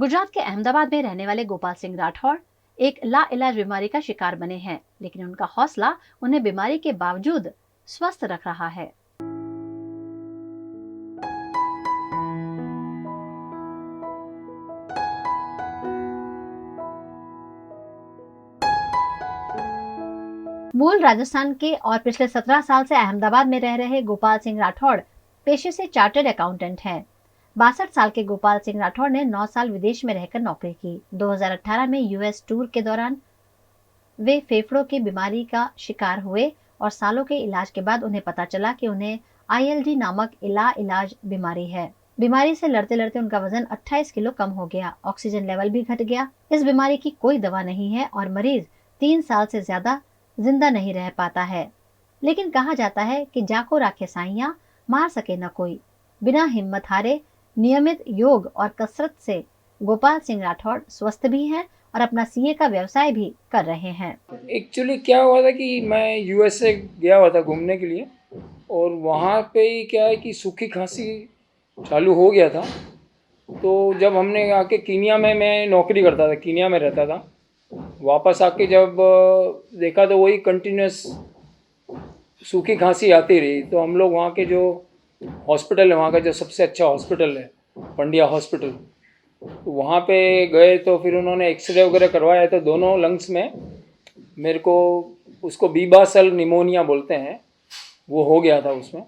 गुजरात के अहमदाबाद में रहने वाले गोपाल सिंह राठौड़ एक लाइलाज बीमारी का शिकार बने हैं, लेकिन उनका हौसला उन्हें बीमारी के बावजूद स्वस्थ रख रहा है। मूल राजस्थान के और पिछले 17 साल से अहमदाबाद में रह रहे गोपाल सिंह राठौड़ पेशे से चार्टर्ड अकाउंटेंट हैं। 62 साल के गोपाल सिंह राठौड़ ने 9 साल विदेश में रहकर नौकरी की। 2018 में यूएस टूर के दौरान वे फेफड़ों की बीमारी का शिकार हुए और सालों के इलाज के बाद उन्हें पता चला कि उन्हें ILD नामक इलाज बीमारी है। बीमारी से लड़ते लड़ते उनका वजन 28 किलो कम हो गया, ऑक्सीजन लेवल भी घट गया। इस बीमारी की कोई दवा नहीं है और मरीज 3 साल से ज्यादा जिंदा नहीं रह पाता है। लेकिन कहा जाता है कि जाको राखे साइयां, मार सके न कोई। बिना हिम्मत हारे नियमित योग और कसरत से गोपाल सिंह राठौड़ स्वस्थ भी हैं और अपना सीए का व्यवसाय भी कर रहे हैं। एक्चुअली क्या हुआ था कि मैं यूएसए गया हुआ था घूमने के लिए, और वहाँ पे ही क्या है कि सूखी खांसी चालू हो गया था। तो जब हमने आके कीनिया में, मैं नौकरी करता था, कीनिया में रहता था, वापस आके जब देखा तो वही कंटिन्यूस सूखी खांसी आती रही। तो हम लोग वहाँ के जो हॉस्पिटल है, वहाँ का जो सबसे अच्छा हॉस्पिटल है पंड्या हॉस्पिटल, तो वहाँ पे गए। तो फिर उन्होंने एक्सरे वगैरह करवाया, तो दोनों लंग्स में मेरे को, उसको बीबासल निमोनिया बोलते हैं, वो हो गया था उसमें।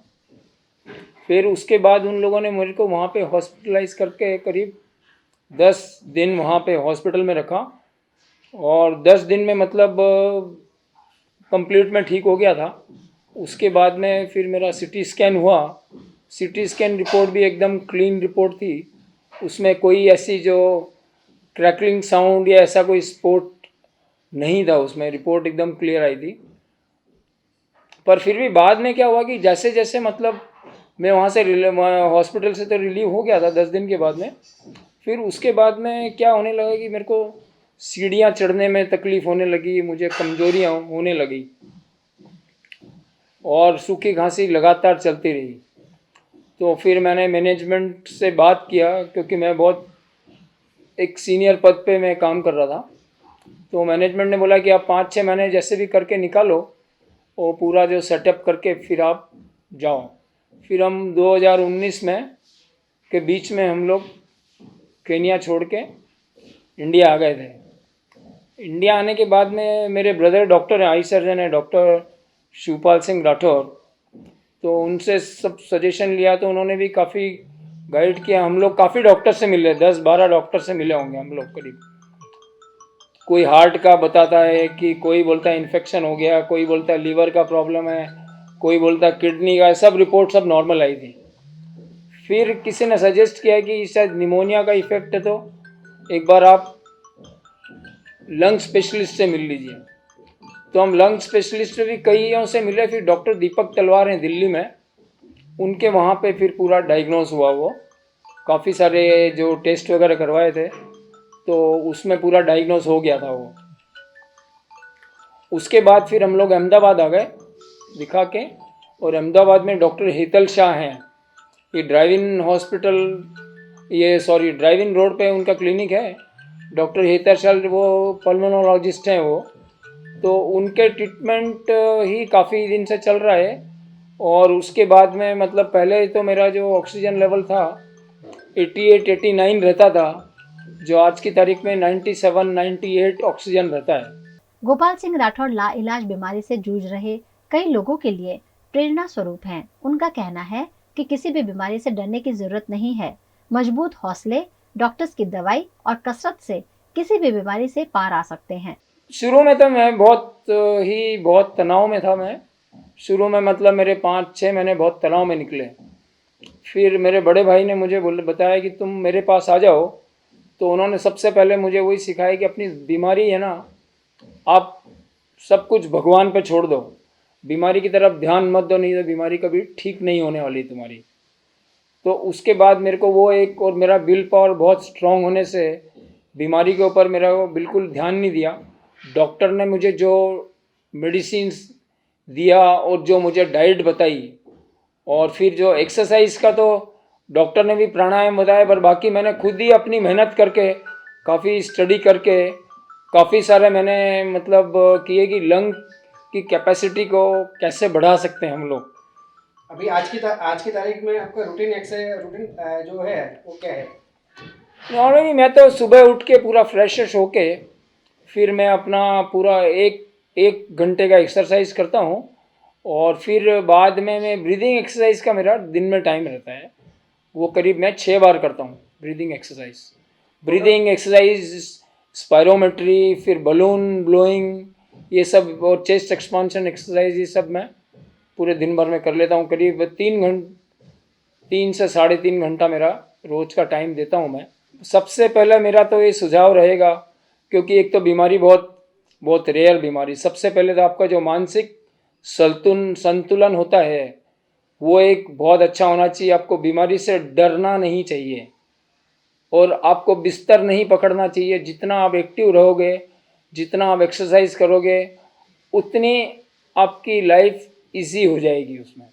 फिर उसके बाद उन लोगों ने मेरे को वहाँ पे हॉस्पिटलाइज करके करीब 10 दिन वहाँ पे हॉस्पिटल में रखा, और 10 दिन में मतलब कंप्लीट में ठीक हो गया था। उसके बाद में फिर मेरा सीटी स्कैन हुआ। सीटी स्कैन रिपोर्ट भी एकदम क्लीन रिपोर्ट थी, उसमें कोई ऐसी जो क्रैकलिंग साउंड या ऐसा कोई स्पॉट नहीं था, उसमें रिपोर्ट एकदम क्लियर आई थी। पर फिर भी बाद में क्या हुआ कि जैसे जैसे मतलब मैं वहाँ से हॉस्पिटल से तो रिलीव हो गया था 10 दिन के बाद में, फिर उसके बाद में क्या होने लगा कि मेरे को सीढ़ियाँ चढ़ने में तकलीफ़ होने लगी, मुझे कमजोरियाँ होने लगी और सूखी खांसी लगातार चलती रही। तो फिर मैंने मैनेजमेंट से बात किया, क्योंकि मैं बहुत एक सीनियर पद पे मैं काम कर रहा था। तो मैनेजमेंट ने बोला कि आप 5-6 महीने जैसे भी करके निकालो और पूरा जो सेटअप करके फिर आप जाओ। फिर हम 2019 में के बीच में हम लोग केनिया छोड़ के इंडिया आ गए थे। इंडिया आने के बाद में मेरे ब्रदर डॉक्टर हैं, आई सर्जन है, डॉक्टर शिवपाल सिंह राठौर, तो उनसे सब सजेशन लिया। तो उन्होंने भी काफ़ी गाइड किया। हम लोग काफ़ी डॉक्टर से मिले, 10-12 डॉक्टर से मिले होंगे हम लोग करीब। कोई हार्ट का बताता है, कि कोई बोलता है इन्फेक्शन हो गया, कोई बोलता है लीवर का प्रॉब्लम है, कोई बोलता है किडनी का। सब रिपोर्ट सब नॉर्मल आई थी। फिर किसी ने सजेस्ट किया कि शायद निमोनिया का इफेक्ट है, तो एक बार आप लंग स्पेशलिस्ट से मिल लीजिए। तो हम लंग स्पेशलिस्ट भी कईयों से मिले। फिर डॉक्टर दीपक तलवार हैं दिल्ली में, उनके वहाँ पे फिर पूरा डायग्नोस हुआ। वो काफ़ी सारे जो टेस्ट वगैरह करवाए थे, तो उसमें पूरा डायग्नोस हो गया था वो। उसके बाद फिर हम लोग अहमदाबाद आ गए दिखा के, और अहमदाबाद में डॉक्टर हेतल शाह हैं, ये ड्राइविंग हॉस्पिटल, ड्राइविंग रोड पे उनका क्लिनिक है। डॉक्टर हेतल शाह वो पल्मोनोलॉजिस्ट हैं वो। तो उनके ट्रीटमेंट ही काफ़ी दिन से चल रहा है। और उसके बाद में मतलब पहले तो मेरा जो ऑक्सीजन लेवल था 88-89 रहता था, जो आज की तारीख में 97-98 ऑक्सीजन रहता है। गोपाल सिंह राठौड़ लाइलाज बीमारी से जूझ रहे कई लोगों के लिए प्रेरणा स्वरूप हैं। उनका कहना है कि किसी भी बीमारी से डरने की जरूरत नहीं है। मजबूत हौसले, डॉक्टर्स की दवाई और कसरत से किसी भी बीमारी से पार आ सकते हैं। शुरू में तो मैं बहुत तनाव में था। मैं शुरू में मतलब मेरे 5-6 महीने बहुत तनाव में निकले। फिर मेरे बड़े भाई ने मुझे बताया कि तुम मेरे पास आ जाओ। तो उन्होंने सबसे पहले मुझे वही सिखाया कि अपनी बीमारी है ना, आप सब कुछ भगवान पे छोड़ दो, बीमारी की तरफ ध्यान मत दो, नहीं तो बीमारी कभी ठीक नहीं होने वाली तुम्हारी। तो उसके बाद मेरे को वो एक, और मेरा विल पावर बहुत स्ट्रांग होने से बीमारी के ऊपर मेरा वो बिल्कुल ध्यान नहीं दिया। डॉक्टर ने मुझे जो मेडिसिन्स दिया और जो मुझे डाइट बताई, और फिर जो एक्सरसाइज का, तो डॉक्टर ने भी प्राणायाम बताया, पर बाकी मैंने खुद ही अपनी मेहनत करके, काफ़ी स्टडी करके, काफ़ी सारे मैंने मतलब किए कि लंग की कैपेसिटी को कैसे बढ़ा सकते हैं हम लोग। अभी आज की तारीख में आपका रूटीन जो है वो क्या है? नॉर्मली मैं तो सुबह उठ के पूरा फ्रेश होके फिर मैं अपना पूरा एक एक घंटे का एक्सरसाइज करता हूँ, और फिर बाद में मैं ब्रीदिंग एक्सरसाइज का मेरा दिन में टाइम रहता है, वो करीब मैं 6 बार करता हूँ ब्रीदिंग एक्सरसाइज, स्पायरोमेट्री, फिर बलून ब्लोइंग, ये सब, और चेस्ट एक्सपांशन एक्सरसाइज, ये सब मैं पूरे दिन भर में कर लेता हूँ। करीब 3 से 3.5 घंटा मेरा रोज का टाइम देता हूँ मैं। सबसे पहले मेरा तो ये सुझाव रहेगा, क्योंकि एक तो बीमारी बहुत बहुत रेयर बीमारी, सबसे पहले तो आपका जो मानसिक संतुलन होता है वो एक बहुत अच्छा होना चाहिए। आपको बीमारी से डरना नहीं चाहिए और आपको बिस्तर नहीं पकड़ना चाहिए। जितना आप एक्टिव रहोगे, जितना आप एक्सरसाइज करोगे, उतनी आपकी लाइफ इजी हो जाएगी उसमें।